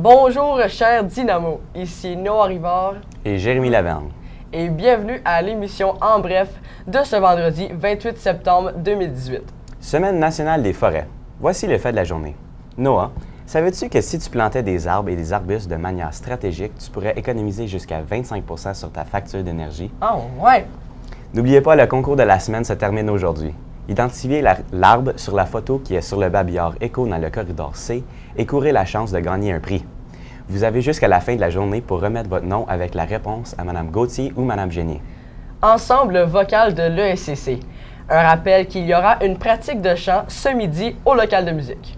Bonjour chers Dynamo, ici Noah Rivard et Jérémy Laverne. Et bienvenue à l'émission En Bref de ce vendredi 28 septembre 2018. Semaine nationale des forêts. Voici le fait de la journée. Noah, savais-tu que si tu plantais des arbres et des arbustes de manière stratégique, tu pourrais économiser jusqu'à 25% sur ta facture d'énergie? Oh ouais! N'oubliez pas, le concours de la semaine se termine aujourd'hui. Identifiez l'arbre sur la photo qui est sur le babillard Éco dans le corridor C et courez la chance de gagner un prix. Vous avez jusqu'à la fin de la journée pour remettre votre nom avec la réponse à Mme Gauthier ou Mme Génier. Ensemble vocal de l'ESCC. Un rappel qu'il y aura une pratique de chant ce midi au local de musique.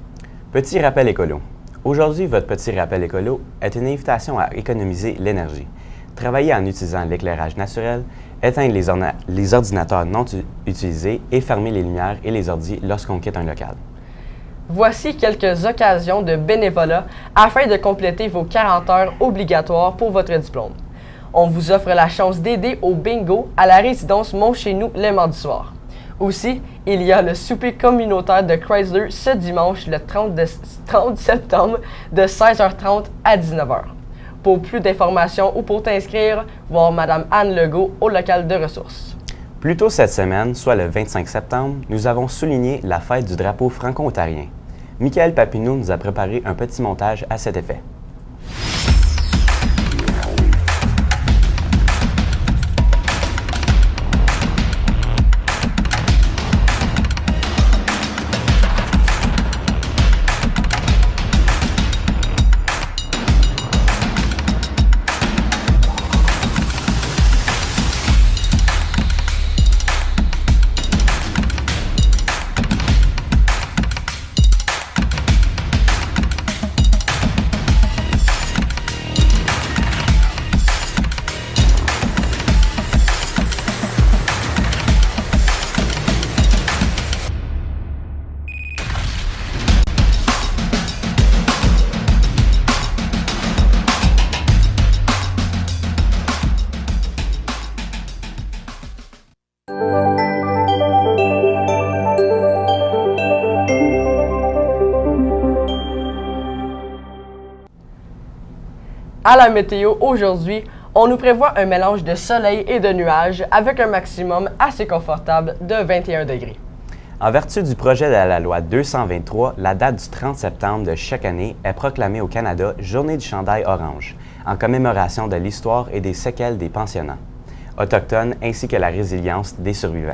Petit rappel écolo. Aujourd'hui, votre petit rappel écolo est une invitation à économiser l'énergie. Travailler en utilisant l'éclairage naturel, éteindre les ordinateurs non utilisés et fermer les lumières et les ordis lorsqu'on quitte un local. Voici quelques occasions de bénévolat afin de compléter vos 40 heures obligatoires pour votre diplôme. On vous offre la chance d'aider au bingo à la résidence Mont-Chez-Nous les mardis soirs. Aussi, il y a le souper communautaire de Chrysler ce dimanche le 30 septembre de 16h30 à 19h. Pour plus d'informations ou pour t'inscrire, voir Mme Anne Legault au local de ressources. Plus tôt cette semaine, soit le 25 septembre, nous avons souligné la fête du drapeau franco-ontarien. Michael Papineau nous a préparé un petit montage à cet effet. À la météo, aujourd'hui, on nous prévoit un mélange de soleil et de nuages avec un maximum assez confortable de 21 degrés. En vertu du projet de la loi 223, la date du 30 septembre de chaque année est proclamée au Canada Journée du chandail orange, en commémoration de l'histoire et des séquelles des pensionnats autochtones ainsi que la résilience des survivants.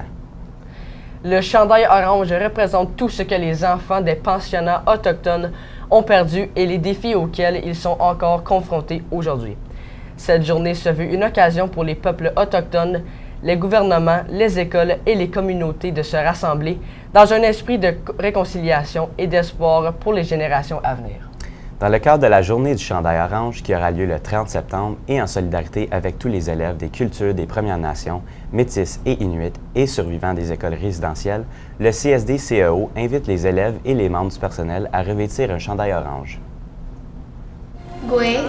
Le chandail orange représente tout ce que les enfants des pensionnats autochtones ont perdu et les défis auxquels ils sont encore confrontés aujourd'hui. Cette journée se veut une occasion pour les peuples autochtones, les gouvernements, les écoles et les communautés de se rassembler dans un esprit de réconciliation et d'espoir pour les générations à venir. Dans le cadre de la Journée du chandail orange qui aura lieu le 30 septembre et en solidarité avec tous les élèves des cultures des Premières Nations, Métis et Inuits et survivants des écoles résidentielles, le CSD-CEO invite les élèves et les membres du personnel à revêtir un chandail orange. Gwe,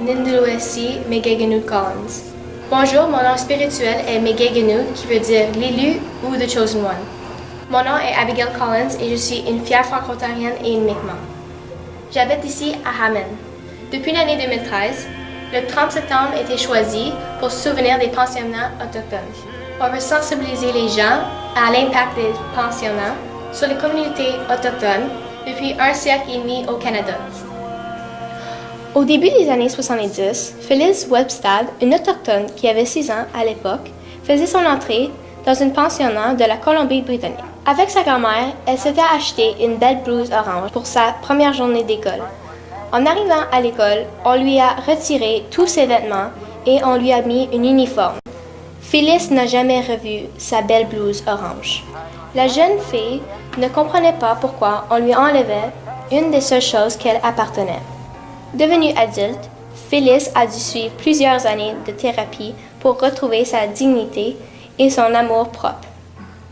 Ninduluesi, Megegenu Collins. Bonjour, mon nom spirituel est Megegenu, qui veut dire l'élu ou the chosen one. Mon nom est Abigail Collins et je suis une fière franco-ontarienne et une Mi'kmaq. J'habite ici à Hammond. Depuis l'année 2013, le 30 septembre était choisi pour se souvenir des pensionnats autochtones. On veut sensibiliser les gens à l'impact des pensionnats sur les communautés autochtones depuis un siècle et demi au Canada. Au début des années 70, Phyllis Webstad, une autochtone qui avait 6 ans à l'époque, faisait son entrée dans un pensionnat de la Colombie-Britannique. Avec sa grand-mère, elle s'était acheté une belle blouse orange pour sa première journée d'école. En arrivant à l'école, on lui a retiré tous ses vêtements et on lui a mis un uniforme. Phyllis n'a jamais revu sa belle blouse orange. La jeune fille ne comprenait pas pourquoi on lui enlevait une des seules choses qu'elle appartenait. Devenue adulte, Phyllis a dû suivre plusieurs années de thérapie pour retrouver sa dignité et son amour propre.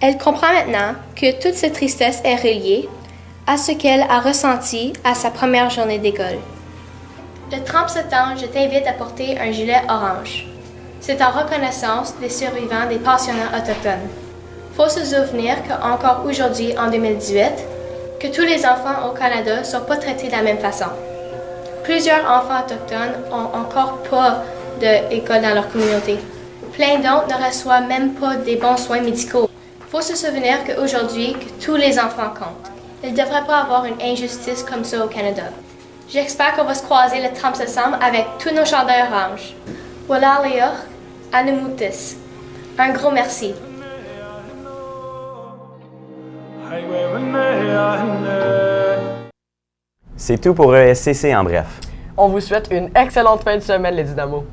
Elle comprend maintenant que toute cette tristesse est reliée à ce qu'elle a ressenti à sa première journée d'école. Le 30 septembre, je t'invite à porter un gilet orange. C'est en reconnaissance des survivants des pensionnats autochtones. Faut se souvenir qu'encore aujourd'hui, en 2018, que tous les enfants au Canada ne sont pas traités de la même façon. Plusieurs enfants autochtones n'ont encore pas d'école dans leur communauté. Plein d'autres ne reçoivent même pas des bons soins médicaux. Il faut se souvenir qu'aujourd'hui, que tous les enfants comptent. Il ne devrait pas avoir une injustice comme ça au Canada. J'espère qu'on va se croiser le 30 septembre avec tous nos chandails oranges. Voilà Léor, Anumutis. Un gros merci. C'est tout pour ESCC en bref. On vous souhaite une excellente fin de semaine, les Dynamos.